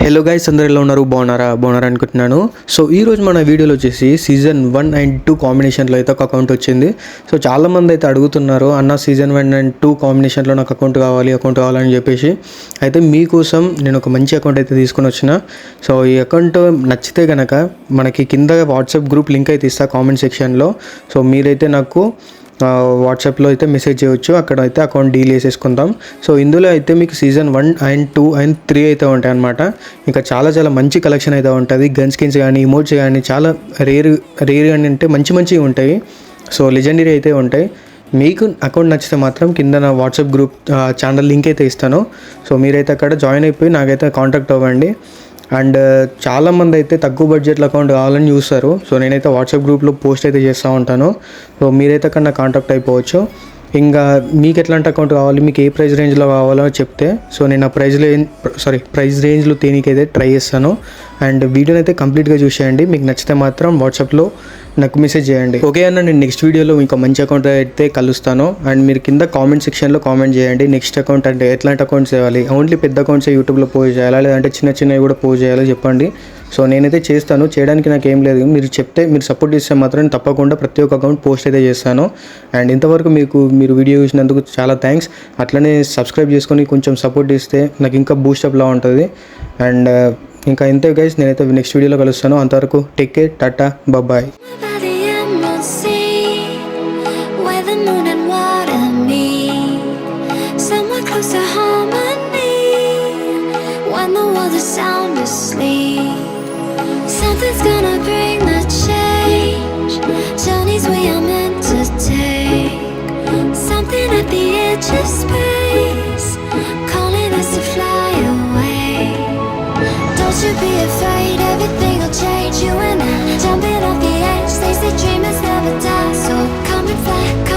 Hello guys, అందరు ఎలా ఉన్నారు? బాగున్నారా అనుకుంటున్నాను. సో ఈరోజు మన వీడియోలో వచ్చేసి సీజన్ 1 అండ్ 2 కాంబినేషన్లో అయితే ఒక అకౌంట్ వచ్చింది. సో చాలామంది అయితే అడుగుతున్నారు, అన్న సీజన్ 1 అండ్ 2 కాంబినేషన్లో నాకు అకౌంట్ కావాలని చెప్పేసి. అయితే మీకోసం నేను ఒక మంచి అకౌంట్ అయితే తీసుకొని వచ్చిన. సో ఈ అకౌంట్ నచ్చితే కనుక మనకి కింద వాట్సాప్ గ్రూప్ లింక్ అయితే ఇస్తా కామెంట్ సెక్షన్లో. సో మీరైతే నాకు వాట్సాప్లో అయితే మెసేజ్ చేయవచ్చు, అక్కడ అయితే అకౌంట్ డీల్ చేసేసుకుందాం. సో ఇందులో అయితే మీకు సీజన్ 1 అండ్ 2 అండ్ 3 అయితే ఉంటాయి అన్నమాట. ఇంకా చాలా మంచి కలెక్షన్ అయితే ఉంటుంది. గన్ స్కిన్స్ కానీ ఇమోట్స్ కానీ చాలా రేర్ అని అంటే మంచివి ఉంటాయి. సో లెజెండరీ అయితే ఉంటాయి. మీకు అకౌంట్ నచ్చితే మాత్రం కింద నా వాట్సాప్ గ్రూప్ ఛానల్ లింక్ అయితే ఇస్తాను. సో మీరైతే అక్కడ జాయిన్ అయిపోయి నాకైతే కాంటాక్ట్ అవ్వండి. అండ్ చాలామంది అయితే తక్కువ బడ్జెట్లో అకౌంట్ కావాలని చూస్తారు. సో నేనైతే వాట్సాప్ గ్రూప్లో పోస్ట్ అయితే చేస్తూ ఉంటాను. సో మీరైతే అక్కడ నాకు కాంటాక్ట్ అయిపోవచ్చు. ఇంకా మీకు ఎట్లాంటి అకౌంట్ కావాలి, మీకు ఏ ప్రైస్ రేంజ్లో కావాలో చెప్తే సో నేను ఆ ప్రైస్ రేంజ్లో తీనికైతే ట్రై చేస్తాను. అండ్ వీడియోని అయితే కంప్లీట్గా చూసేయండి. మీకు నచ్చితే మాత్రం వాట్సాప్లో నాకు మెసేజ్ చేయండి. ఓకే అన్న, నేను నెక్స్ట్ వీడియోలో ఇంకా మంచి అకౌంట్ అయితే కలుస్తాను. అండ్ మీరు కింద కామెంట్ సెక్షన్లో కామెంట్ చేయండి. నెక్స్ట్ అకౌంట్ అంటే ఎట్లాంటి అకౌంట్స్ చేయాలి, ఓన్లీ పెద్ద అకౌంట్సే యూట్యూబ్లో పోస్ట్ చేయాలా, లేదంటే చిన్నవి కూడా పోస్ట్ చేయాలో చెప్పండి. సో నేనైతే చేస్తాను, చేయడానికి నాకు ఏం లేదు. మీరు సపోర్ట్ చేస్తే మాత్రం తప్పకుండా ప్రతి ఒక్క అకౌంట్ పోస్ట్ అయితే చేస్తాను. అండ్ ఇంతవరకు మీరు వీడియో చూసినందుకు చాలా థ్యాంక్స్. అట్లనే సబ్స్క్రైబ్ చేసుకొని కొంచెం సపోర్ట్ ఇస్తే నాకు ఇంకా బూస్టప్లా ఉంటుంది. అండ్ ఇంకా ఇంతే గైస్, నేనైతే నెక్స్ట్ వీడియోలో కలుస్తాను. అంతవరకు take care, tata, bye. Something's gonna bring the change. Journeys we are meant to take. Something at the edge of space, calling us to fly away. Don't you be afraid, everything will change. You and I, jumping off the edge. They say dreamers never die, so come and fly.